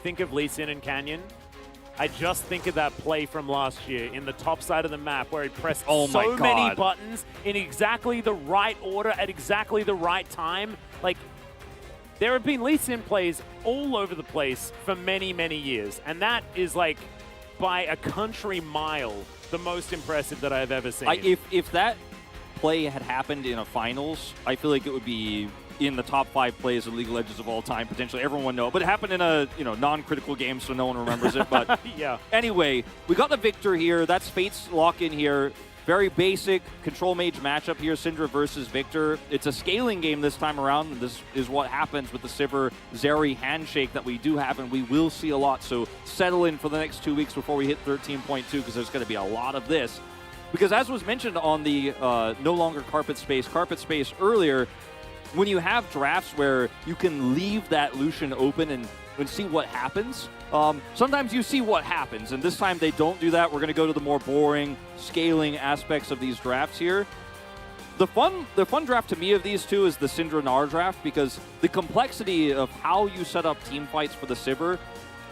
think of Lee Sin and Canyon, I just think of that play from last year in the top side of the map where he pressed so many buttons in exactly the right order at exactly the right time. Like, there have been Lee Sin plays all over the place for many, many years, and that is like, by a country mile, the most impressive that I've ever seen. If that play had happened in a finals, I feel like it would be in the top 5 plays of League of Legends of all time, potentially. Everyone would know. But it happened in a non-critical game, so no one remembers it. But yeah. Anyway, we got the victor here. That's Fate's lock-in here. Very basic control mage matchup here, Syndra versus Victor. It's a scaling game this time around, and this is what happens with the Sivir Zeri handshake that we do have, and we will see a lot. So settle in for the next 2 weeks before we hit 13.2, because there's going to be a lot of this. Because as was mentioned on the no longer carpet space earlier, when you have drafts where you can leave that Lucian open and see what happens, sometimes you see what happens, and this time they don't do that. We're going to go to the more boring scaling aspects of these drafts here. The fun draft to me of these two is the Syndra Gnar draft, because the complexity of how you set up team fights for the Sivir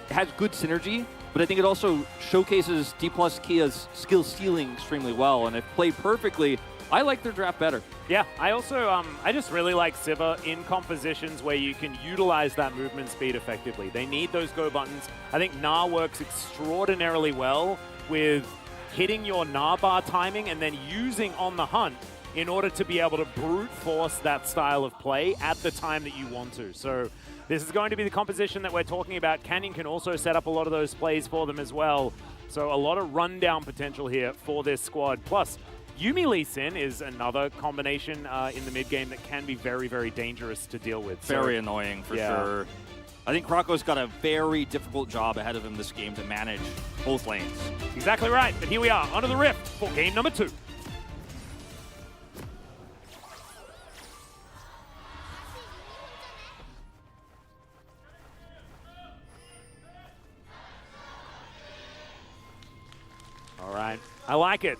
has good synergy, but I think it also showcases D+ Kia's skill ceiling extremely well, and if played perfectly, I like their draft better. Yeah, I also, I just really like Sivir in compositions where you can utilize that movement speed effectively. They need those go buttons. I think Gnar works extraordinarily well with hitting your Gnar bar timing and then using on the hunt in order to be able to brute force that style of play at the time that you want to. So this is going to be the composition that we're talking about. Canyon can also set up a lot of those plays for them as well. So a lot of rundown potential here for this squad. Plus, Yuumi Lee Sin is another combination in the mid game that can be very, very dangerous to deal with. Very annoying for sure. I think Krako's got a very difficult job ahead of him this game to manage both lanes. Exactly right. But here we are, onto the Rift for game number 2. All right, I like it.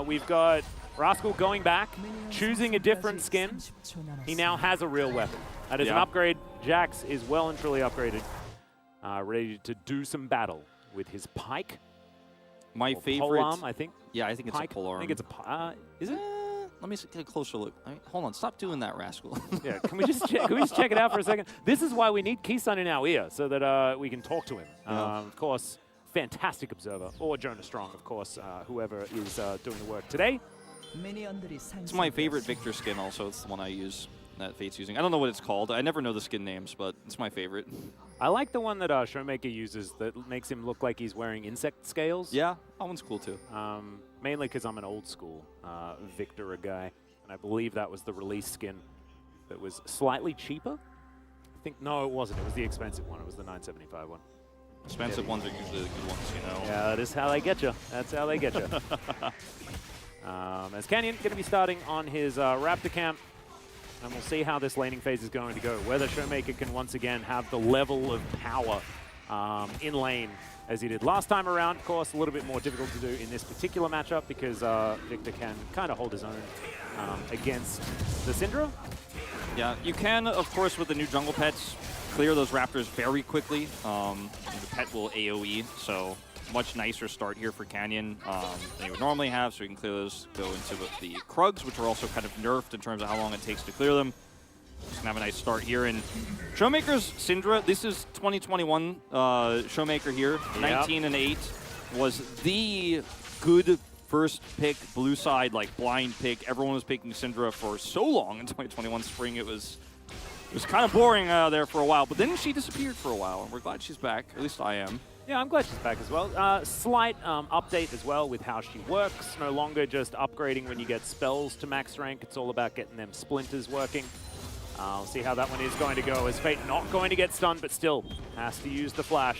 We've got Rascal going back, choosing a different skin. He now has a real weapon. That is an upgrade. Jax is well and truly upgraded. Ready to do some battle with his pike. My favorite... Polearm, I think. Yeah, I think it's pike. a polearm. I think it's a... is it? Let me take a closer look. Hold on, stop doing that, Rascal. Yeah, can we just check it out for a second? This is why we need Keystone in our ear, so that we can talk to him. Of course, fantastic observer, or Jonah Strong, of course, whoever is doing the work today. It's my favorite Victor skin also. It's the one I use, that Fate's using. I don't know what it's called. I never know the skin names, but it's my favorite. I like the one that Showmaker uses that makes him look like he's wearing insect scales. Yeah, that one's cool too. Mainly because I'm an old school Victor guy, and I believe that was the release skin that was slightly cheaper. I think, no, it wasn't. It was the expensive one. It was the 975 one. Expensive ones are usually the good ones, you know. Yeah, that is how they get you. That's how they get you. As Canyon going to be starting on his Raptor camp, and we'll see how this laning phase is going to go. Whether Showmaker can once again have the level of power in lane as he did last time around. Of course, a little bit more difficult to do in this particular matchup because Victor can kind of hold his own against the Syndra. Yeah, you can, of course, with the new jungle pets, clear those Raptors very quickly. The pet will AoE, so much nicer start here for Canyon than you would normally have, so you can clear those, go into the Krugs, which are also kind of nerfed in terms of how long it takes to clear them. Just gonna have a nice start here. And Showmaker's Syndra, this is 2021 Showmaker here, 19-8, was the good first pick, blue side, like blind pick. Everyone was picking Syndra for so long in 2021 spring. It was kind of boring there for a while, but then she disappeared for a while, and we're glad she's back. At least I am. Yeah, I'm glad she's back as well. Slight update as well with how she works. No longer just upgrading when you get spells to max rank. It's all about getting them splinters working. We'll see how that one is going to go. As Fate not going to get stunned, but still has to use the flash.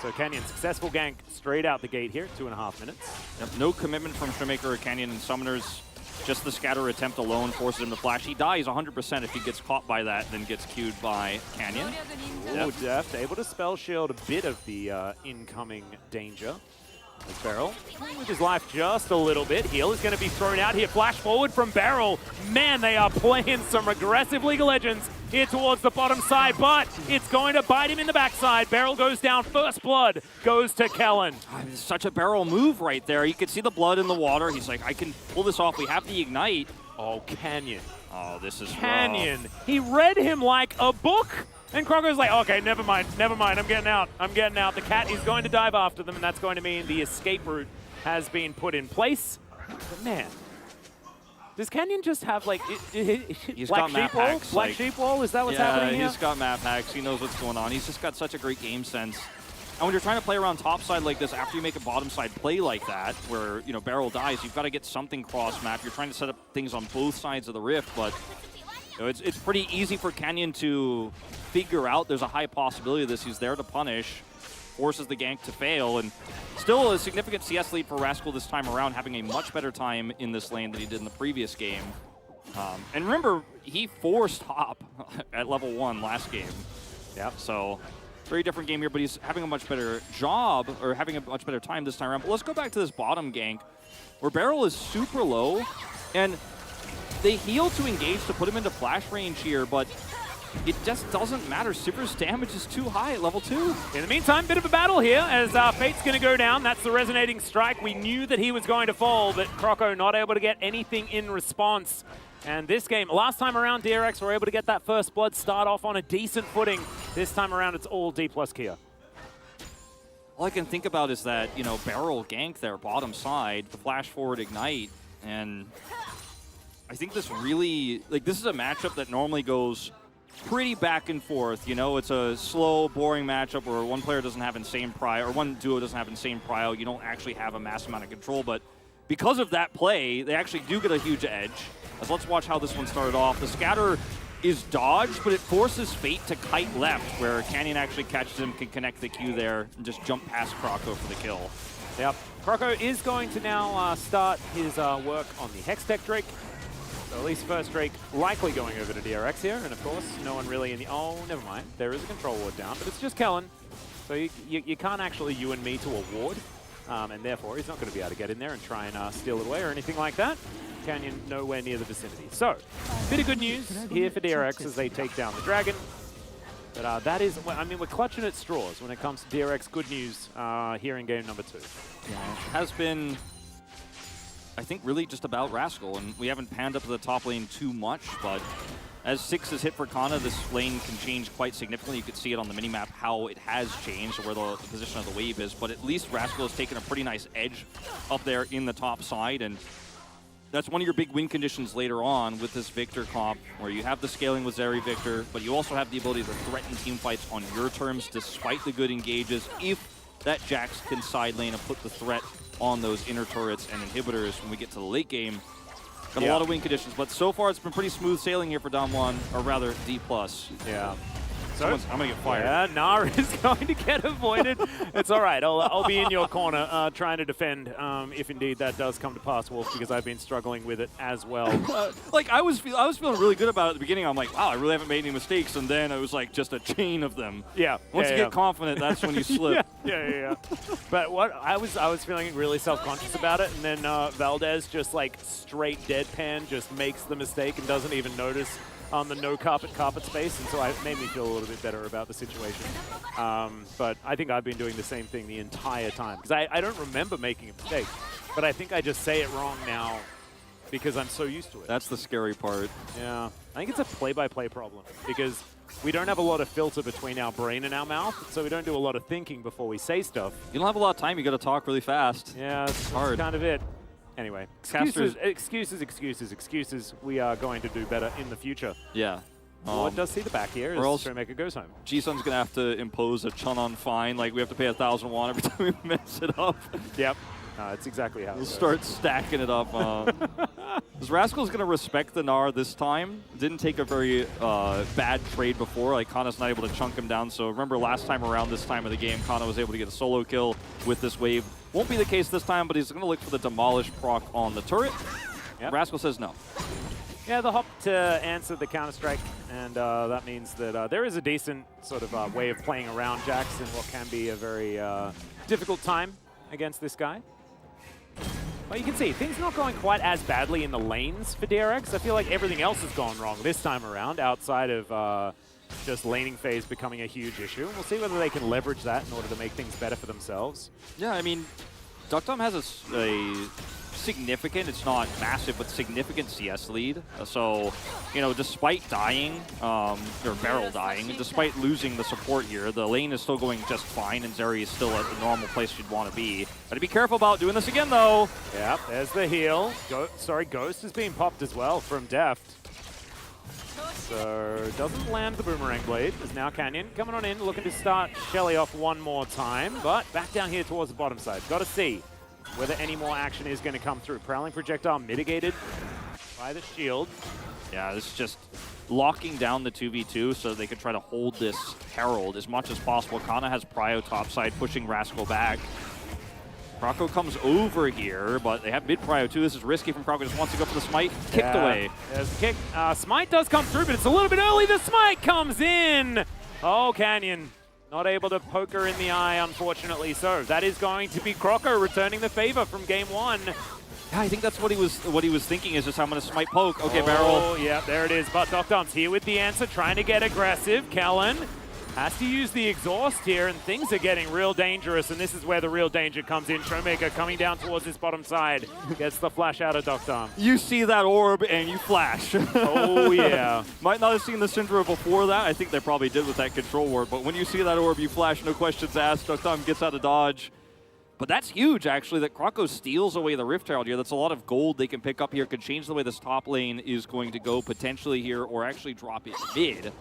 So Canyon, successful gank straight out the gate here, 2.5 minutes. Yep, no commitment from Showmaker or Canyon and Summoners. Just the scatter attempt alone forces him to flash. He dies 100% if he gets caught by that, then gets queued by Canyon. Ooh, Deft able to spell shield a bit of the incoming danger. Beryl with his life just a little bit. Heal is going to be thrown out here. Flash forward from Beryl. Man, they are playing some aggressive League of Legends here towards the bottom side, but it's going to bite him in the backside. Beryl goes down. First blood goes to Kellen. It's such a Beryl move right there. You could see the blood in the water. He's like, I can pull this off. We have the ignite. Oh, Canyon. Oh, this is Canyon. rough. He read him like a book. And Croco's like, okay, never mind, I'm getting out. The cat is going to dive after them, and that's going to mean the escape route has been put in place. But man, does Canyon just have like he's black got map sheep wall? hacks, Black like, sheep wall? Is that what's happening here? He's got map hacks. He knows what's going on. He's just got such a great game sense. And when you're trying to play around top side like this, after you make a bottom side play like that, where Beryl dies, you've got to get something cross map. You're trying to set up things on both sides of the rift, but it's pretty easy for Canyon to figure out. There's a high possibility of this. He's there to punish, forces the gank to fail, and still a significant CS lead for Rascal this time around, having a much better time in this lane than he did in the previous game. And remember, he forced Hop at level 1 last game. Yep. So very different game here, but he's having a much better job, or having a much better time this time around. But let's go back to this bottom gank, where Beryl is super low, and they heal to engage to put him into flash range here, but it just doesn't matter. Sivir's damage is too high at level 2. In the meantime, bit of a battle here as Fate's going to go down. That's the resonating strike. We knew that he was going to fall, but Croco not able to get anything in response. And this game, last time around, DRX were able to get that first blood, start off on a decent footing. This time around, it's all D plus Kia. All I can think about is that, Beryl gank there, bottom side, the flash forward ignite, and I think this really, this is a matchup that normally goes pretty back and forth. It's a slow, boring matchup where one player doesn't have insane prio, or one duo doesn't have insane prio. You don't actually have a massive amount of control, but because of that play, they actually do get a huge edge. As let's watch how this one started off. The scatter is dodged, but it forces Fate to kite left, where Canyon actually catches him, can connect the Q there, and just jump past Croco for the kill. Yep. Croco is going to now start his work on the Hextech Drake. So at least first Drake likely going over to DRX here, and of course, no one really in the... Oh, never mind. There is a control ward down, but it's just Kellen. So you can't actually you and me to a ward, and therefore he's not going to be able to get in there and try and steal it away or anything like that. Canyon nowhere near the vicinity. So, bit of good news here for DRX as they take down the Dragon. But that is, I mean, we're clutching at straws when it comes to DRX. Good news here in game number 2. Yeah, it has been, I think, really just about Rascal, and we haven't panned up to the top lane too much, but as 6 is hit for Kana, this lane can change quite significantly. You can see it on the minimap how it has changed, where the position of the wave is, but at least Rascal has taken a pretty nice edge up there in the top side, and that's one of your big win conditions later on with this Victor comp, where you have the scaling with Zeri Victor, but you also have the ability to threaten team fights on your terms despite the good engages, if that Jax can side lane and put the threat on those inner turrets and inhibitors when we get to the late game. Got a lot of win conditions, but so far it's been pretty smooth sailing here for Damwon, or rather D+. Yeah. So I'm going to get fired. Yeah, Nar is going to get avoided. It's all right. I'll be in your corner trying to defend if indeed that does come to pass, Wolf, because I've been struggling with it as well. I was feeling really good about it at the beginning. I'm like, wow, I really haven't made any mistakes. And then it was like just a chain of them. Yeah. Once you get confident, that's when you slip. Yeah. But what I was feeling really self-conscious about it, and then Valdez just like straight deadpan just makes the mistake and doesn't even notice on the no carpet space, and so it made me feel a little bit better about the situation. But I think I've been doing the same thing the entire time, because I don't remember making a mistake, but I think I just say it wrong now because I'm so used to it. That's the scary part. Yeah. I think it's a play-by-play problem, because we don't have a lot of filter between our brain and our mouth, so we don't do a lot of thinking before we say stuff. You don't have a lot of time. You got to talk really fast. Yeah, that's kind of it. Anyway, excuses. We are going to do better in the future. Yeah. What does see the back here is Showmaker goes home. G-Sun's going to have to impose a Chun-On fine. Like, we have to pay 1,000 won every time we mess it up. Yep. That's exactly how we'll start stacking it up. This Rascal's going to respect the Gnar this time. Didn't take a very bad trade before. Like, Kana's not able to chunk him down. So remember last time around this time of the game, Kana was able to get a solo kill with this wave. Won't be the case this time, but he's going to look for the Demolish proc on the turret. Yep. Rascal says no. Yeah, the hop to answer the counter-strike, and that means that there is a decent sort of way of playing around Jax in what can be a very difficult time against this guy. Well, you can see, things not going quite as badly in the lanes for DRX. I feel like everything else has gone wrong this time around, outside of just laning phase becoming a huge issue. And we'll see whether they can leverage that in order to make things better for themselves. Yeah, I mean, Duckdom has a significant, it's not massive, but significant CS lead. So, you know, despite dying, or Barrel dying, despite losing the support here, the lane is still going just fine, and Zeri is still at the normal place she'd want to be. Gotta be careful about doing this again, though. Yep, there's the heal. Ghost is being popped as well from Deft. So, doesn't land the Boomerang Blade. There's now Canyon coming on in, looking to start Shelly off one more time, but back down here towards the bottom side. Gotta see whether any more action is going to come through. Prowling Projectile mitigated by the shield. Yeah, this is just locking down the 2v2 so they can try to hold this Herald as much as possible. Kana has Prio topside, pushing Rascal back. Croco comes over here, but they have mid Prio too. This is risky from Croco, just wants to go for the smite. Kicked away. There's the kick. Smite does come through, but it's a little bit early. The smite comes in. Oh, Canyon. Not able to poke her in the eye, unfortunately. So that is going to be Croco returning the favor from game one. Yeah, I think that's what he was thinking, is just I'm going to smite poke. Okay, Barrel. Oh, yeah, there it is. But Duckdom's here with the answer, trying to get aggressive. Kellen has to use the exhaust here, and things are getting real dangerous, and this is where the real danger comes in. Showmaker coming down towards his bottom side. Gets the flash out of Duckdom. You see that orb, and you flash. Oh, yeah. Might not have seen the Syndra before that. I think they probably did with that control ward, but when you see that orb, you flash, no questions asked. Duckdom gets out of dodge. But that's huge, actually, that Croco steals away the Rift Herald here. That's a lot of gold they can pick up here. Could change the way this top lane is going to go potentially here, or actually drop it mid.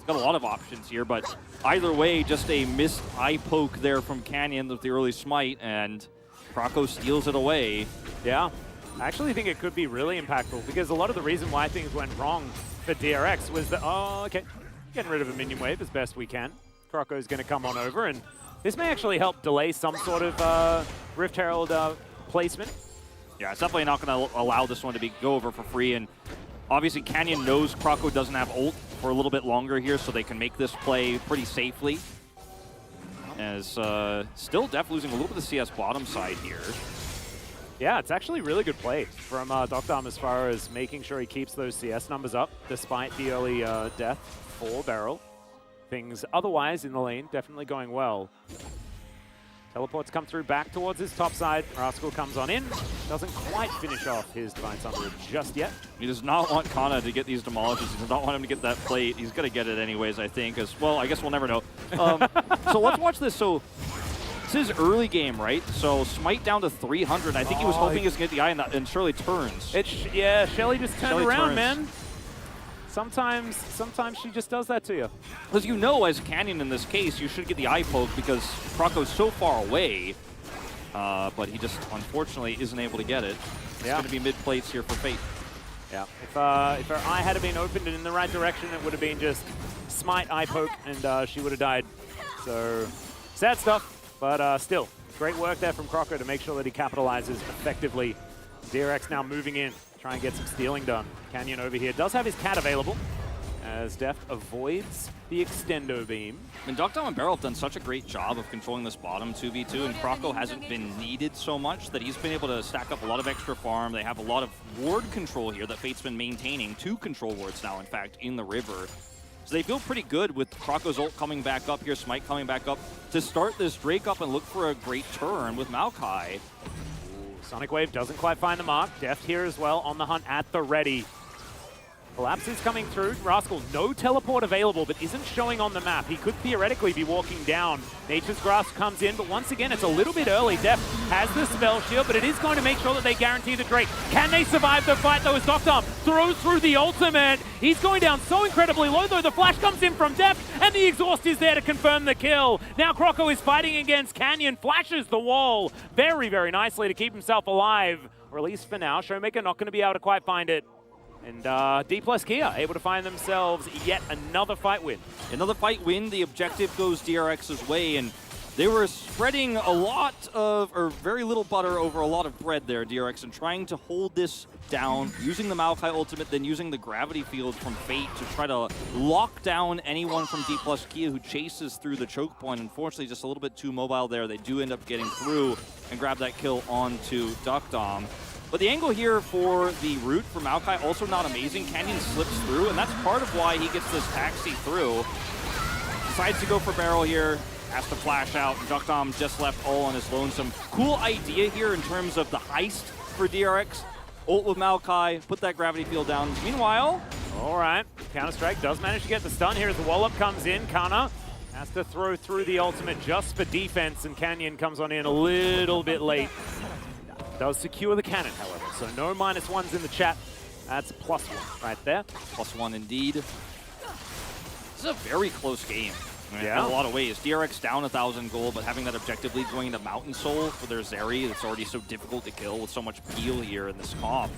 Got a lot of options here, but either way, just a missed eye poke there from Canyon with the early smite, and Croco steals it away. Yeah, I actually think it could be really impactful, because a lot of the reason why things went wrong for DRX was that, oh, okay, getting rid of a minion wave as best we can. Croco's going to come on over, and this may actually help delay some sort of Rift Herald placement. Yeah, it's definitely not going to allow this one to go over for free, and obviously Canyon knows Croco doesn't have ult for a little bit longer here, so they can make this play pretty safely. As still Def losing a little bit of CS bottom side here. Yeah, it's actually really good play from Duckdom as far as making sure he keeps those CS numbers up despite the early death for Barrel. Things otherwise in the lane definitely going well. Teleports come through back towards his top side. Rascal comes on in. Doesn't quite finish off his Divine Thunder just yet. He does not want Kana to get these demolishes. He does not want him to get that plate. He's going to get it anyways, I think. As well, I guess we'll never know. So let's watch this. So this is early game, right? So smite down to 300. I think he was hoping he was going to get the eye, and Shirley turns. Yeah, Shelly just turned Shelly around, turns. man. Sometimes she just does that to you. Because you know, as Canyon in this case, you should get the eye poke because Croco's so far away. But he just, unfortunately, isn't able to get it. It's going to be mid-plates here for Fate. Yeah. If her eye had been opened in the right direction, it would have been just smite, eye poke, and she would have died. So, sad stuff, but still, great work there from Croco to make sure that he capitalizes effectively. DRX now moving in. Try and get some stealing done. Canyon over here does have his cat available as Deft avoids the extendo beam. And Duckdom and Barrel have done such a great job of controlling this bottom 2v2, and Croco hasn't been needed so much that he's been able to stack up a lot of extra farm. They have a lot of ward control here that Fate's been maintaining. 2 control wards now, in fact, in the river. So they feel pretty good with Croco's ult coming back up here, Smite coming back up, to start this Drake up and look for a great turn with Maokai. Sonic Wave doesn't quite find the mark. Deft here as well on the hunt at the ready. Collapse is coming through. Rascal, no teleport available, but isn't showing on the map. He could theoretically be walking down. Nature's Grasp comes in, but once again, it's a little bit early. Deft has the spell shield, but it is going to make sure that they guarantee the Drake. Can they survive the fight, though, as Duckdom throws through the ultimate? He's going down so incredibly low, though. The flash comes in from Deft, and the exhaust is there to confirm the kill. Now Croco is fighting against Canyon, flashes the wall very, very nicely to keep himself alive, or at least for now. Showmaker not going to be able to quite find it. And D plus Kia able to find themselves yet another fight win. Another fight win. The objective goes DRX's way, and They were spreading a lot of, or very little butter over a lot of bread there, DRX, and trying to hold this down, using the Maokai ultimate, then using the gravity field from Fate to try to lock down anyone from D+ Kia who chases through the choke point. Unfortunately, just a little bit too mobile there. They do end up getting through and grab that kill onto Duckdom. But the angle here for the root for Maokai also not amazing. Canyon slips through, and that's part of why he gets this taxi through. Decides to go for barrel here. Has to flash out. Duckdom just left all on his lonesome. Cool idea here in terms of the heist for DRX. Ult with Maokai, put that gravity field down. Meanwhile... All right, Counter-Strike does manage to get the stun here as the Wallop comes in. Kana has to throw through the ultimate just for defense, and Canyon comes on in a little bit late. Does secure the cannon, however, so no -1s in the chat. That's a +1 right there. +1 indeed. This is a very close game. Yeah. In a lot of ways. DRX down 1,000 gold, but having that objective lead going into Mountain Soul for their Zeri that's already so difficult to kill with so much peel here in this comp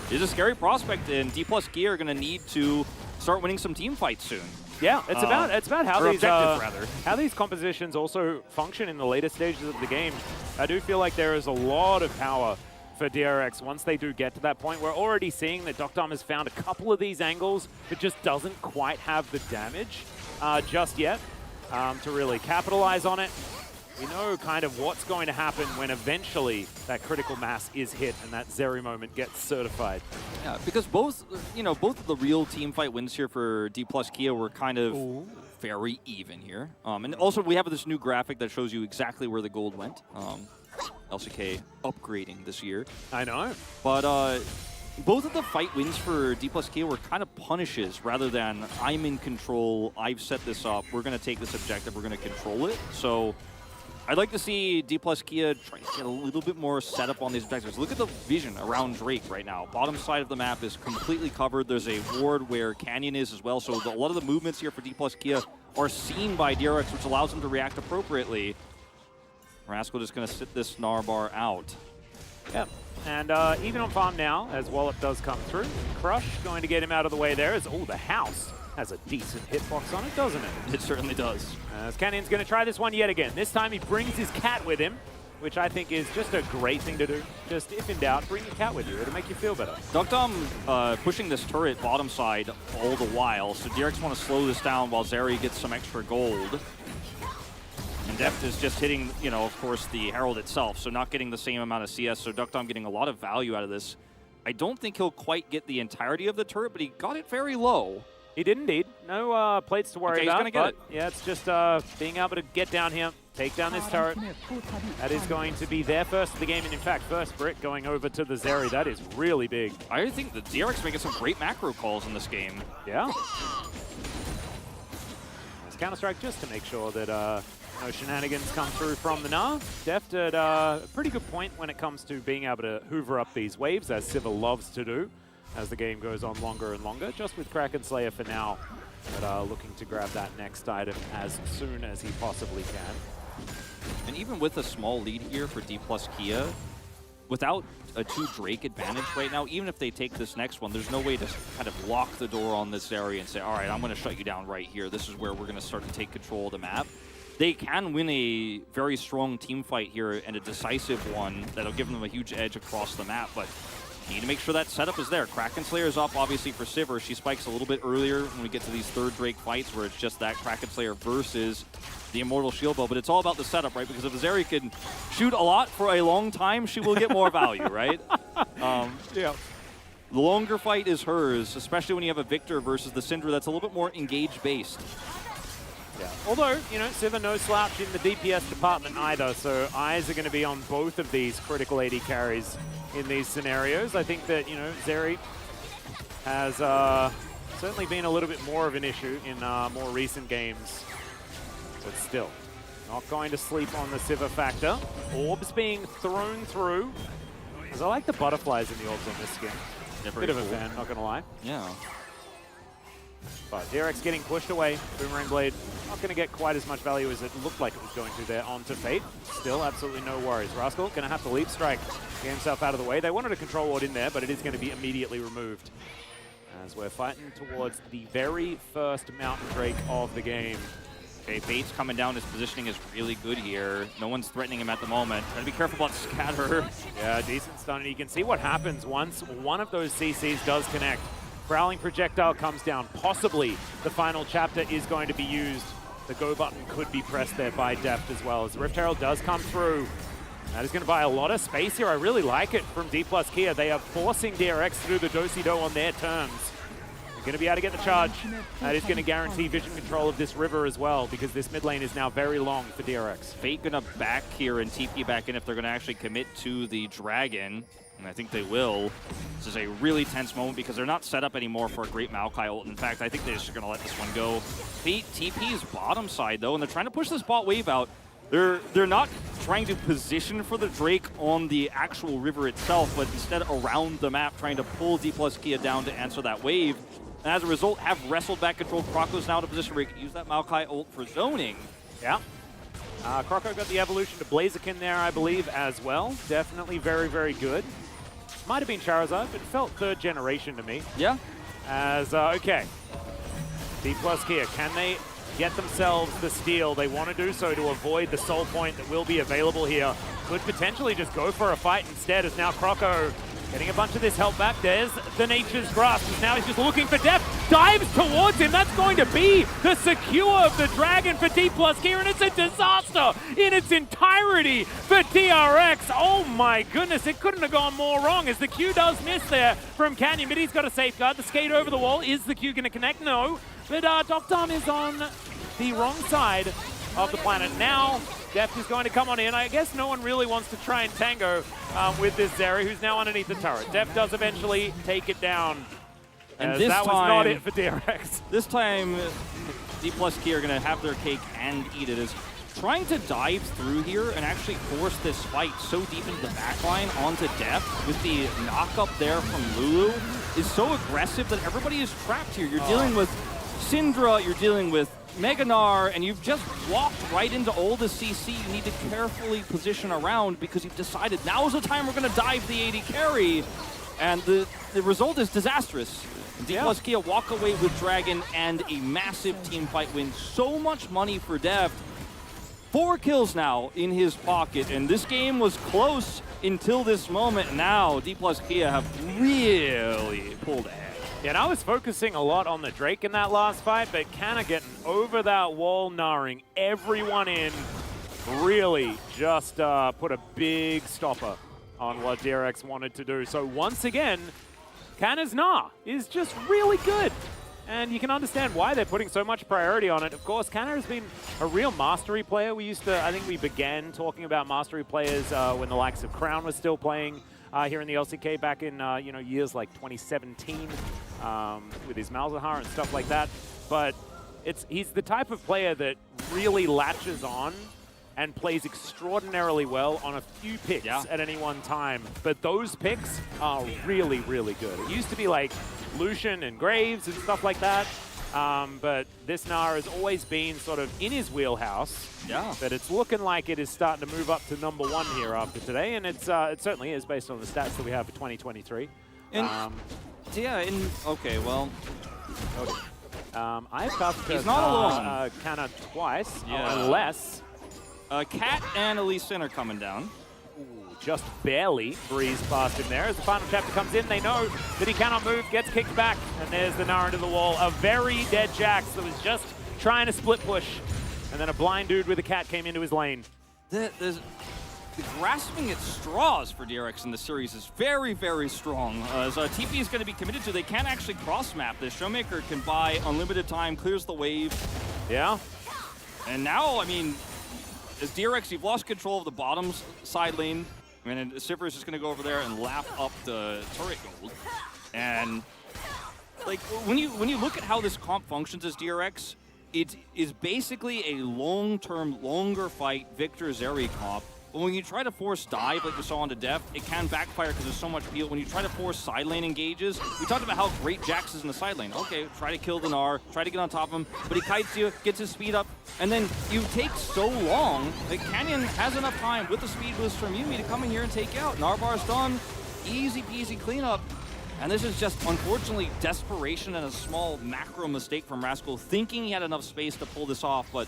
is a scary prospect, and D+ Kia are going to need to start winning some team fights soon. Yeah, it's about how these rather. how these compositions also function in the later stages of the game. I do feel like there is a lot of power for DRX once they do get to that point. We're already seeing that Duckdom has found a couple of these angles, but just doesn't quite have the damage just yet. To really capitalize on it. We know kind of what's going to happen when eventually that critical mass is hit and that Zeri moment gets certified. Yeah, because both of the real team fight wins here for D+ Kia were kind of very even here. And also we have this new graphic that shows you exactly where the gold went. LCK upgrading this year. I know. But both of the fight wins for D+ Kia were kind of punishes rather than I'm in control, I've set this up, we're going to take this objective, we're going to control it. So I'd like to see D+ Kia try to get a little bit more setup on these objectives. Look at the vision around Drake right now. Bottom side of the map is completely covered. There's a ward where Canyon is as well. So a lot of the movements here for D+ Kia are seen by DRX, which allows them to react appropriately. Rascal just going to sit this Narbar out. Yep. And even on farm now, as Wallop does come through, Crush going to get him out of the way there. As the house has a decent hitbox on it, doesn't it? It certainly does. As Canyon's going to try this one yet again. This time he brings his cat with him, which I think is just a great thing to do. Just if in doubt, bring your cat with you. It'll make you feel better. Duckdom pushing this turret bottom side all the while, so DRX want to slow this down while Zeri gets some extra gold. And Deft is just hitting, of course, the Herald itself, so not getting the same amount of CS, so Duckdom getting a lot of value out of this. I don't think he'll quite get the entirety of the turret, but he got it very low. He did indeed. No plates to worry about. He's going to get it. Yeah, it's just being able to get down here, take down this turret. That is going to be their first of the game, and in fact, first Brick going over to the Zeri. That is really big. I think the DRX making some great macro calls in this game. Yeah. There's Counter-Strike just to make sure that no shenanigans come through from the Gnar. Deft at a pretty good point when it comes to being able to hoover up these waves, as Siva loves to do, as the game goes on longer and longer. Just with Kraken Slayer for now, but looking to grab that next item as soon as he possibly can. And even with a small lead here for D+ Kia, without a 2 Drake advantage right now, even if they take this next one, there's no way to kind of lock the door on this area and say, all right, I'm going to shut you down right here. This is where we're going to start to take control of the map. They can win a very strong team fight here and a decisive one that'll give them a huge edge across the map, but you need to make sure that setup is there. Kraken Slayer is up, obviously, for Sivir. She spikes a little bit earlier when we get to these third Drake fights where it's just that Kraken Slayer versus the Immortal Shield Bow, but it's all about the setup, right? Because if Zeri can shoot a lot for a long time, she will get more value, right? Yeah. The longer fight is hers, especially when you have a Victor versus the Syndra that's a little bit more engage-based. Yeah. Although, Siva no slouch in the DPS department either, so eyes are going to be on both of these critical AD carries in these scenarios. I think that, Zeri has certainly been a little bit more of an issue in more recent games, but still not going to sleep on the Siva factor. Orbs being thrown through, because I like the butterflies in the orbs on this skin. Yeah, Bit of a cool fan, not going to lie. Yeah. But DRX getting pushed away. Boomerang Blade not going to get quite as much value as it looked like it was going to there onto Fate. Still absolutely no worries. Rascal going to have to leap strike, get himself out of the way. They wanted a control ward in there, but it is going to be immediately removed. As we're fighting towards the very first Mountain Drake of the game. Okay, Fate's coming down. His positioning is really good here. No one's threatening him at the moment. Try to be careful about scatter. Yeah, decent stun. And you can see what happens once one of those CCs does connect. Growling projectile comes down. Possibly the final chapter is going to be used. The go button could be pressed there by Deft as well. As Rift Herald does come through. That is going to buy a lot of space here. I really like it from D+ Kia. They are forcing DRX through the do-si-do on their terms. Going to be able to get the charge. That is going to guarantee vision control of this river as well, because this mid lane is now very long for DRX. Fate going to back here and TP back in if they're going to actually commit to the dragon, and I think they will. This is a really tense moment because they're not set up anymore for a great Maokai ult. In fact, I think they're just going to let this one go. Fate TP is bottom side though, and they're trying to push this bot wave out. They're not trying to position for the Drake on the actual river itself, but instead around the map, trying to pull D+ Kia down to answer that wave. And as a result, have wrestled back control. Croco's now in a position where he can use that Maokai ult for zoning. Yeah. Croco got the evolution to Blaziken there, I believe, as well. Definitely very, very good. Might have been Charizard, but it felt third generation to me. Yeah. As, okay. D+ Kia, can they get themselves the steal? They want to do so to avoid the soul point that will be available here. Could potentially just go for a fight instead, as now Croco getting a bunch of this help back. There's the Nature's Grasp. Now he's just looking for Deft. Dives towards him. That's going to be the secure of the dragon for D+ Kia, and it's a disaster in its entirety for DRX. Oh my goodness, it couldn't have gone more wrong, as the Q does miss there from Canyon, but he's got a safeguard. The skate over the wall. Is the Q going to connect? No. But Doctorm is on the wrong side of the planet. Now, Deft is going to come on in. I guess no one really wants to try and tango with this Zeri, who's now underneath the turret. Deft does eventually take it down. And this that time, was not it for DRX. This time, D+ Kia are going to have their cake and eat it. Is trying to dive through here and actually force this fight so deep into the backline onto Deft with the knock-up there from Lulu is so aggressive that everybody is trapped here. You're dealing with Syndra, you're dealing with Meganar, and you've just walked right into all the CC. You need to carefully position around because you've decided now is the time we're going to dive the AD carry, and the result is disastrous. D+ Kia walk away with Dragon and a massive team fight win. So much money for Deft. 4 kills now in his pocket, and this game was close until this moment. Now D+ Kia have really pulled ahead. Yeah, and I was focusing a lot on the Drake in that last fight, but Canna getting over that wall, narring everyone in, really just put a big stopper on what DRX wanted to do. So once again, Canna's Gnar is just really good. And you can understand why they're putting so much priority on it. Of course, Canna has been a real mastery player. I think we began talking about mastery players when the likes of Crown was still playing here in the LCK back in years like 2017 with his Malzahar and stuff like that. But he's the type of player that really latches on and plays extraordinarily well on a few picks at any one time. But those picks are really, really good. It used to be like Lucian and Graves and stuff like that. But this Gnar has always been sort of in his wheelhouse. Yeah. But it's looking like it is starting to move up to #1 here after today. And it certainly is based on the stats that we have for 2023. Okay, well. I've got He's not alone. Canna twice, Yeah. unless Cat and Elise are coming down. just barely breezed past him there. As the final chapter comes in, they know that he cannot move, gets kicked back, and there's the Gnar into the wall. A very dead Jax that was just trying to split push, and then a blind dude with a cat came into his lane. The grasping at straws for DRX in the series is very, very strong. As TP is going to be committed to, they can actually cross-map this. Showmaker can buy unlimited time, clears the wave. Yeah. And now, I mean, as DRX, you've lost control of the bottom side lane. I mean, Sivir is just going to go over there and lap up the turret gold. And like when you look at how this comp functions as DRX, it is basically a long-term, longer fight Victor Zeri comp. But when you try to force dive, like we saw on the Deft, it can backfire because there's so much peel. When you try to force side lane engages, we talked about how great Jax is in the side lane. Okay, try to kill the Gnar, try to get on top of him, but he kites you, gets his speed up, and then you take so long. Like Canyon has enough time with the speed boost from Yumi to come in here and take you out. Narbar's done, easy peasy cleanup. And this is just, unfortunately, desperation and a small macro mistake from Rascal, thinking he had enough space to pull this off, but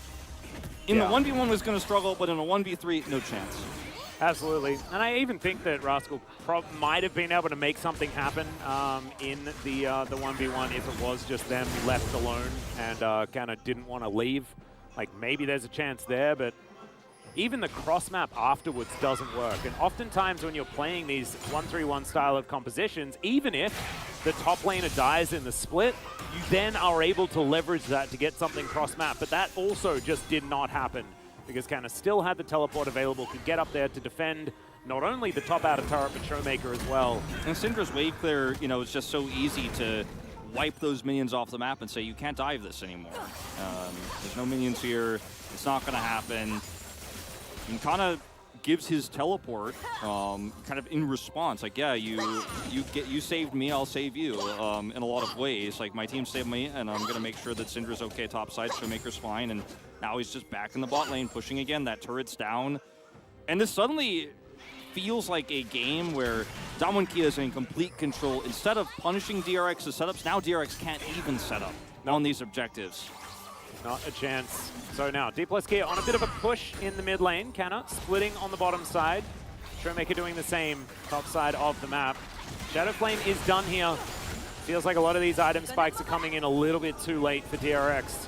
In the 1v1 was going to struggle, but in a 1v3, no chance. Absolutely. And I even think that Rascal might have been able to make something happen in the 1v1 if it was just them left alone and kind of didn't want to leave. Like, maybe there's a chance there, but even the cross map afterwards doesn't work. And oftentimes when you're playing these 1-3-1 style of compositions, even if the top laner dies in the split, you then are able to leverage that to get something cross map. But that also just did not happen because Canna still had the teleport available, could get up there to defend not only the top outer turret, but Showmaker as well. And Syndra's wave clear, you know, it's just so easy to wipe those minions off the map and say, you can't dive this anymore. There's no minions here. It's not going to happen. And kind of gives his teleport kind of in response. Like, yeah, you saved me, I'll save you in a lot of ways. Like, my team saved me, and I'm going to make sure that Syndra's okay topside, Showmaker's fine, and now he's just back in the bot lane, pushing again. That turret's down. And this suddenly feels like a game where Damwon Kia is in complete control. Instead of punishing DRX's setups, now DRX can't even set up on these objectives. Not a chance. So now, D+Kia on a bit of a push in the mid lane. Canna splitting on the bottom side. Showmaker doing the same top side of the map. Shadow Flame is done here. Feels like a lot of these item spikes are coming in a little bit too late for DRX.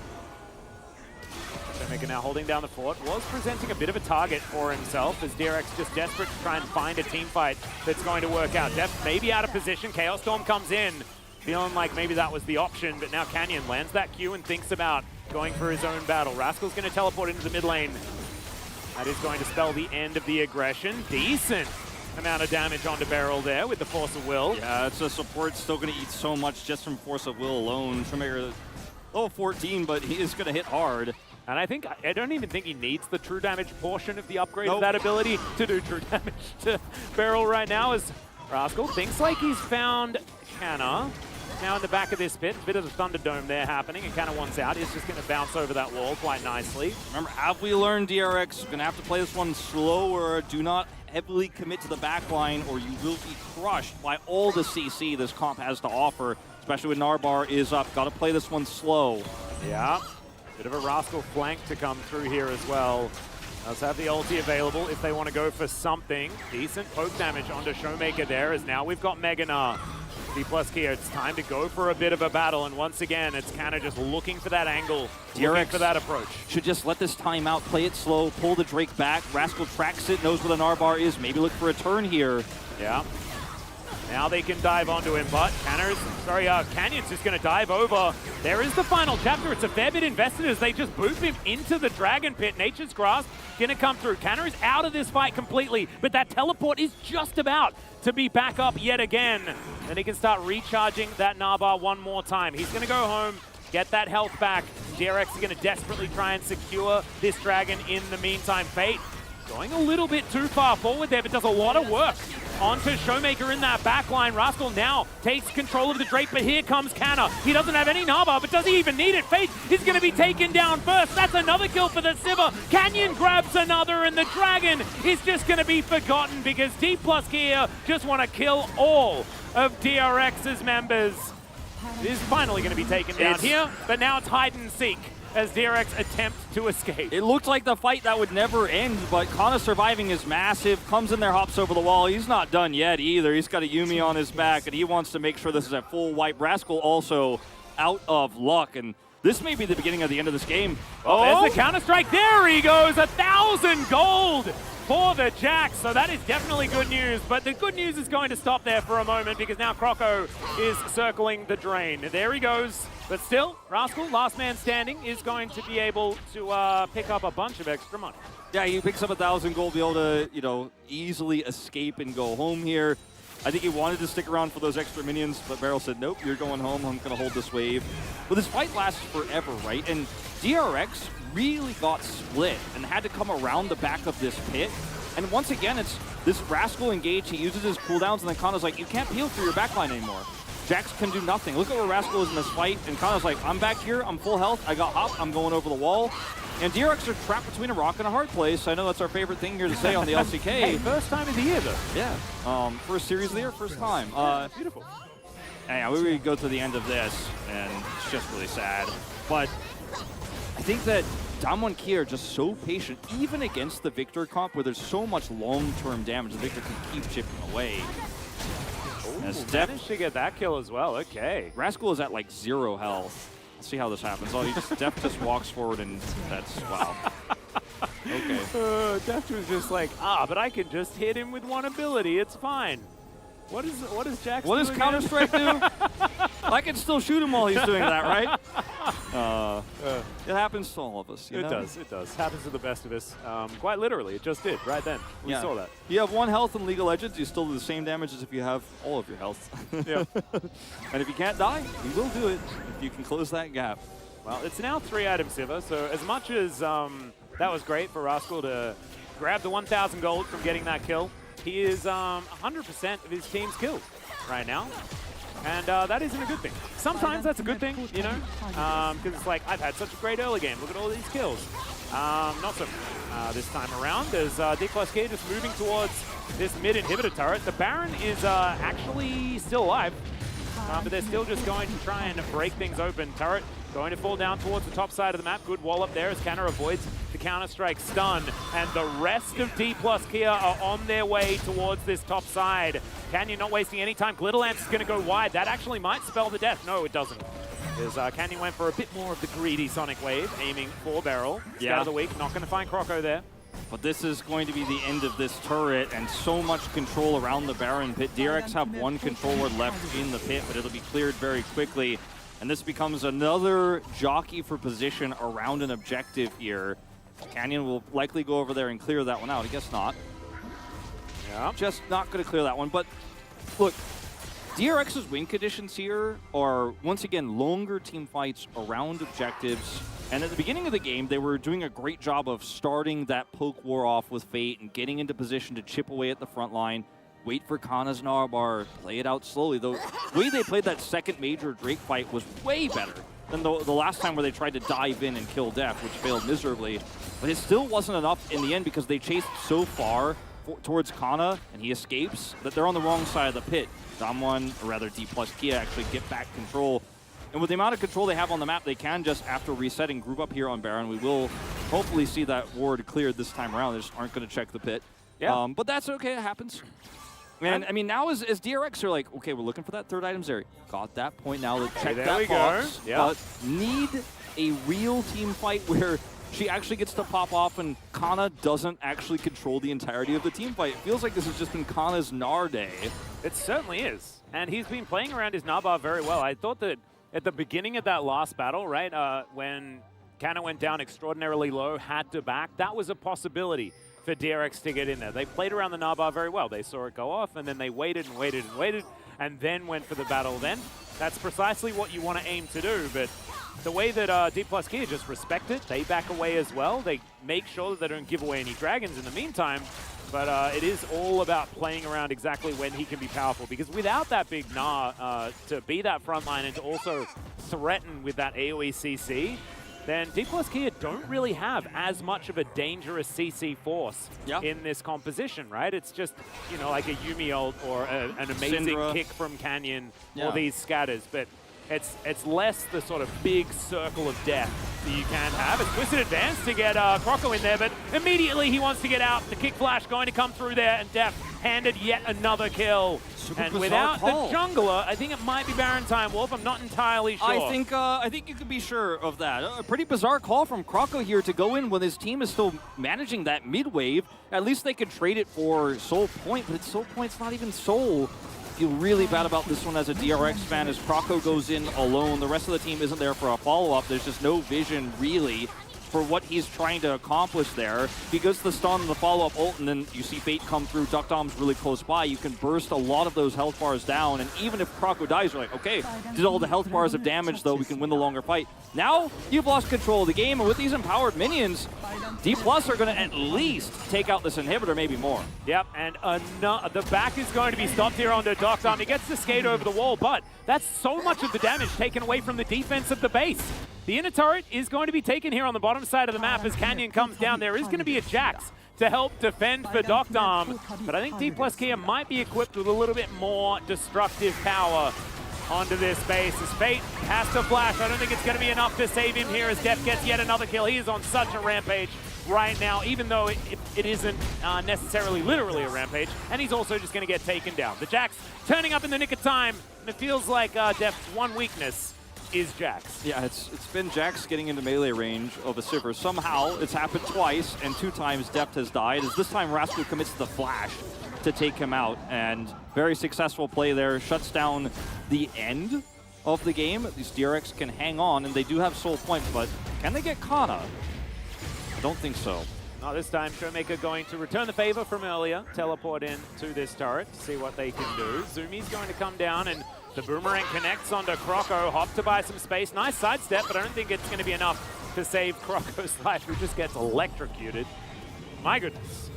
Showmaker now holding down the fort. Was presenting a bit of a target for himself as DRX just desperate to try and find a team fight that's going to work out. Def maybe out of position. Chaos Storm comes in. Feeling like maybe that was the option, but now Canyon lands that Q and thinks about going for his own battle. Rascal's going to teleport into the mid lane. That is going to spell the end of the aggression. Decent amount of damage onto Beryl there with the Force of Will. Yeah, it's a support still going to eat so much just from Force of Will alone. Showmaker, level 14, but he is going to hit hard. And I don't even think he needs the true damage portion of the upgrade of that ability to do true damage to Beryl right now, as Rascal thinks like he's found Canna. Now in the back of this pit, a bit of the Thunderdome there happening, and Canna wants out. He's just going to bounce over that wall quite nicely. Remember, have we learned DRX? Going to have to play this one slower. Do not heavily commit to the back line, or you will be crushed by all the CC this comp has to offer, especially when Narbar is up. Got to play this one slow. Yeah, bit of a Rascal flank to come through here as well. Does have the ulti available if they want to go for something. Decent poke damage onto Showmaker there, as now we've got Meganar. D+Kia, it's time to go for a bit of a battle, and once again, it's kind of just looking for that angle, looking for that approach. Should just let this time out, play it slow, pull the Drake back. Rascal tracks it, knows where the Narbar is, maybe look for a turn here. Yeah. Now they can dive onto him, but Canyon's just going to dive over. There is the final chapter. It's a fair bit invested as they just boop him into the Dragon Pit. Nature's Grasp going to come through. Canna is out of this fight completely, but that teleport is just about to be back up yet again. Then he can start recharging that Narbar one more time. He's going to go home, get that health back. DRX is going to desperately try and secure this dragon in the meantime. Fate going a little bit too far forward there, but does a lot of work onto Showmaker in that backline. Rascal now takes control of the Drake, but here comes Canna. He doesn't have any Narbar, but does he even need it? Fate is going to be taken down first. That's another kill for the Sivir. Canyon grabs another, and the Dragon is just going to be forgotten because D+Kia just want to kill all of DRX's members. It is finally going to be taken down here, but now it's hide and seek as DRX attempt to escape. It looked like the fight that would never end, but Kana surviving is massive, comes in there, hops over the wall. He's not done yet either. He's got a Yuumi on his back, and he wants to make sure this is a full wipe. Rascal also out of luck, and this may be the beginning of the end of this game. Oh, there's the counter-strike. There he goes, 1,000 gold for the Jax. So that is definitely good news, but the good news is going to stop there for a moment because now Croco is circling the drain. There he goes. But still, Rascal, last man standing, is going to be able to pick up a bunch of extra money. Yeah, he picks up 1,000 gold, be able to, easily escape and go home here. I think he wanted to stick around for those extra minions, but Beryl said, nope, you're going home. I'm going to hold this wave. But this fight lasts forever, right? And DRX really got split and had to come around the back of this pit. And once again, it's this Rascal engage. He uses his cooldowns, and then Kana's like, you can't peel through your backline anymore. Jax can do nothing. Look at where Rascal is in this fight, and Kana's like, I'm back here, I'm full health, I got hop, I'm going over the wall. And DRX are trapped between a rock and a hard place. I know that's our favorite thing here to say on the LCK. Hey, first time of the year, though. Yeah, first series of the year, first time. Beautiful. Yeah, we would go to the end of this, and it's just really sad. But I think that Damwon Kia are just so patient, even against the Victor comp, where there's so much long-term damage. The Victor can keep chipping away. As managed to get that kill as well. Okay. Rascal is at like 0 health. Let's see how this happens. Oh, Deft just walks forward and that's, wow. Okay. Deft was just like, but I can just hit him with one ability. It's fine. What is Jax What does Counter-Strike do? I can still shoot him while he's doing that, right? It happens to all of us. You know? It does. Happens to the best of us. Quite literally, it just did right then. We saw that. You have 1 health in League of Legends, you still do the same damage as if you have all of your health. Yeah. And if you can't die, you will do it if you can close that gap. Well, it's now 3-item Sivir, so as much as that was great for Rascal to grab the 1,000 gold from getting that kill, he is 100% of his team's kills right now. And that isn't a good thing. Sometimes that's a good thing, you know, because it's like, I've had such a great early game. Look at all these kills. Not so this time around. There's D+K just moving towards this mid inhibitor turret. The Baron is actually still alive, but they're still just going to try and break things open. Turret going to fall down towards the top side of the map. Good wall up there as Canna avoids the Counter-Strike stun. And the rest of D+Kia are on their way towards this top side. Canyon not wasting any time. Glitterlance is going to go wide. That actually might spell the death. No, it doesn't. Because Canyon went for a bit more of the greedy Sonic Wave, aiming for Barrel. Scout of the week, not going to find Croco there. But this is going to be the end of this turret, and so much control around the Baron pit. DRX have 1 controller left in the pit, but it'll be cleared very quickly. And this becomes another jockey for position around an objective here. Canyon will likely go over there and clear that one out. I guess not. Yeah. Just not going to clear that one. But look, DRX's win conditions here are, once again, longer team fights around objectives. And at the beginning of the game, they were doing a great job of starting that poke war off with Fate and getting into position to chip away at the front line. Wait for Kana's Narbar, play it out slowly. The way they played that second major Drake fight was way better than the last time where they tried to dive in and kill Def, which failed miserably. But it still wasn't enough in the end because they chased so far towards Kana, and he escapes, that they're on the wrong side of the pit. Damwon, or rather D+Kia, actually get back control. And with the amount of control they have on the map, they can just, after resetting, group up here on Baron. We will hopefully see that ward cleared this time around. They just aren't going to check the pit. Yeah. But that's okay, it happens. And I mean, now as DRX are like, okay, we're looking for that 3rd item Zeri. Got that point now. Let's check that box. Yep. But need a real team fight where she actually gets to pop off and Kana doesn't actually control the entirety of the team fight. It feels like this has just been Kana's Gnar day. It certainly is. And he's been playing around his Gnar bar very well. I thought that at the beginning of that last battle, right, when Kana went down extraordinarily low, had to back, that was a possibility for DRX to get in there. They played around the Gnar bar very well. They saw it go off, and then they waited and waited and waited, and then went for the battle then. That's precisely what you want to aim to do, but the way that D+Kia just respect it, they back away as well. They make sure that they don't give away any dragons in the meantime, but it is all about playing around exactly when he can be powerful, because without that big Gnar to be that front line and to also threaten with that AoE CC, then D+Kia don't really have as much of a dangerous CC force in this composition, right? It's just, you know, like a Yuumi ult or an amazing Syndra. kick from Canyon or these scatters, but it's less the sort of big circle of death that you can have. It's Twisted Advance to get Croco in there, but immediately he wants to get out. The kick flash going to come through there, and Def handed yet another kill. And without the jungler, I think it might be Baron time, Wolf. I'm not entirely sure. I think you could be sure of that. A pretty bizarre call from Croco here to go in when his team is still managing that mid wave. At least they could trade it for Soul Point, but Soul Point's not even Soul. Feel really bad about this one as a DRX fan as Croco goes in alone. The rest of the team isn't there for a follow-up. There's just no vision, really, for what he's trying to accomplish there. He goes to the stun and the follow-up ult, and then you see Fate come through. Duck Dom's really close by. You can burst a lot of those health bars down, and even if Croco dies, you're like, okay, did all the health bars of damage, though, we can win the longer fight. Now, you've lost control of the game, and with these empowered minions, D+ are going to at least take out this inhibitor, maybe more. Yep, and the back is going to be stopped here onto Duck Dom. He gets to skate over the wall, but that's so much of the damage taken away from the defense of the base. The inner turret is going to be taken here on the bottom side of the map as Canyon comes down. There is going to be a Jax to help defend for Duck Dom, but I think D+Kia might be equipped with a little bit more destructive power onto this base. His Fate has to flash. I don't think it's going to be enough to save him here as Deft gets yet another kill. He is on such a rampage right now, even though it isn't necessarily literally a rampage, and he's also just going to get taken down. The Jax turning up in the nick of time, and it feels like Deft's one weakness is Jax. Yeah, it's been Jax getting into melee range of a Sivir. Somehow, it's happened twice, and 2 times Deft has died. As this time, Rascal commits the flash to take him out, and very successful play there. Shuts down the end of the game. These DRX can hang on, and they do have soul points, but can they get Kana? I don't think so. Not this time. Showmaker going to return the favor from earlier, teleport in to this turret to see what they can do. Zumi's going to come down, and the boomerang connects onto Croco. Hop to buy some space. Nice sidestep, but I don't think it's going to be enough to save Croco's life, who just gets electrocuted. My goodness.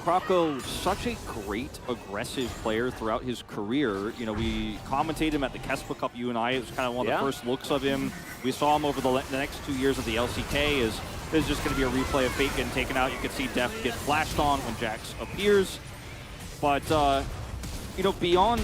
Croco, such a great aggressive player throughout his career. You know, we commentated him at the Kespa Cup, you and I. It was kind of one of the first looks of him. We saw him over the next 2 years of the LCK. There's just going to be a replay of Fate getting taken out. You can see Deft get flashed on when Jax appears. But, you know, beyond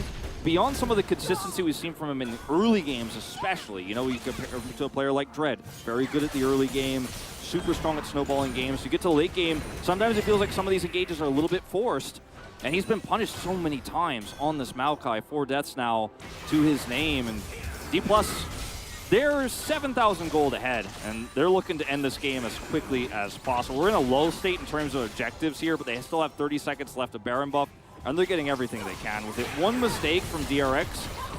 some of the consistency we've seen from him in the early games especially, you know, we compare him to a player like Dread. Very good at the early game, super strong at snowballing games. You get to the late game, sometimes it feels like some of these engages are a little bit forced, and he's been punished so many times on this Maokai. 4 deaths now to his name, and D+, they're 7,000 gold ahead, and they're looking to end this game as quickly as possible. We're in a low state in terms of objectives here, but they still have 30 seconds left of Baron buff, and they're getting everything they can with it. One mistake from DRX,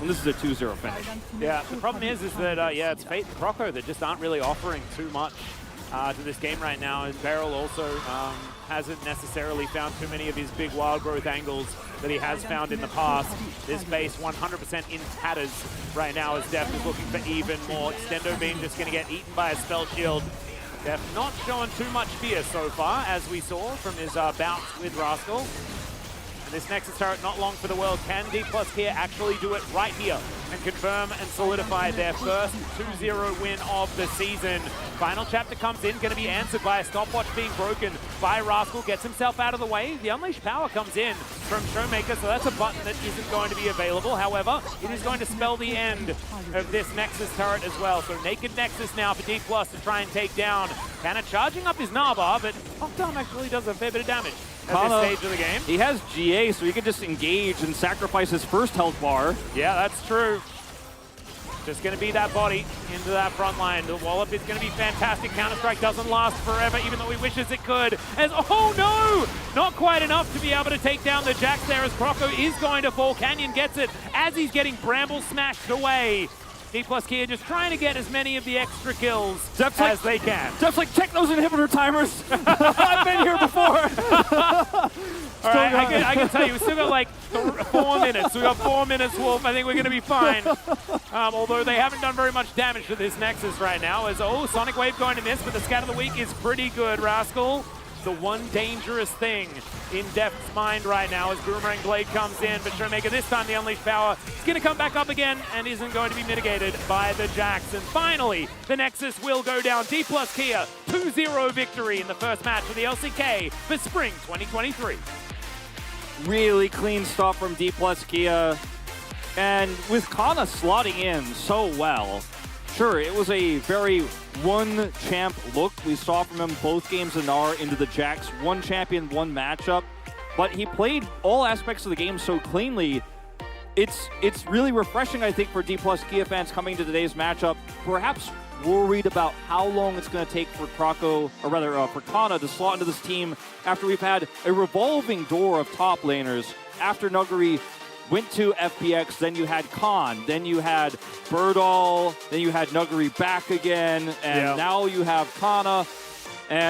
and this is a 2-0 finish. Yeah, the problem is that, yeah, it's Fate and Croco that just aren't really offering too much to this game right now. And Beryl also hasn't necessarily found too many of his big wild growth angles that he has found in the past. This base 100% in tatters right now as Deft is looking for even more. Extendo Beam just going to get eaten by a spell shield. Deft not showing too much fear so far, as we saw from his bounce with Rascal. And this Nexus turret not long for the world. Can D+ here actually do it right here and confirm and solidify their first 2-0 win of the season? Final chapter comes in, going to be answered by a stopwatch being broken by Rascal. Gets himself out of the way. The Unleashed Power comes in from Showmaker, so that's a button that isn't going to be available. However, it is going to spell the end of this Nexus turret as well. So naked Nexus now for D+ to try and take down. Kana charging up his Naba, but Lockdown actually does a fair bit of damage at this stage of the game. He has GA, so he can just engage and sacrifice his first health bar. Yeah, that's true. Just going to be that body into that front line. The wallop is going to be fantastic. Counter-Strike doesn't last forever, even though he wishes it could. As, oh no! Not quite enough to be able to take down the Jax there, as Croco is going to fall. Canyon gets it as he's getting Bramble smashed away. D+ Kia just trying to get as many of the extra kills as they can. Just like, check those inhibitor timers. I've been here before. All right, I can tell you, we still got like 4 minutes. We got 4 minutes, Wolf. I think we're going to be fine. Although they haven't done very much damage to this Nexus right now. As, oh, Sonic Wave going to miss, but the Scat of the Week is pretty good, Rascal. The one dangerous thing in Deft's mind right now as Boomerang Blade comes in, but Showmaker this time the Unleashed Power is going to come back up again and isn't going to be mitigated by the Jax. And finally, the Nexus will go down. D+ Kia, 2-0 victory in the first match of the LCK for Spring 2023. Really clean stop from D+ Kia. And with Kana slotting in so well, sure, it was a very one champ look we saw from him both games in NAR into the Jax. One champion, one matchup. But he played all aspects of the game so cleanly. It's really refreshing, I think, for D+ Kia fans coming to today's matchup. Perhaps worried about how long it's going to take for Croco, or rather for Kana to slot into this team after we've had a revolving door of top laners. After Nuguri went to FPX, then you had Khan, then you had Birdall, then you had Nuguri back again, and now you have Kana.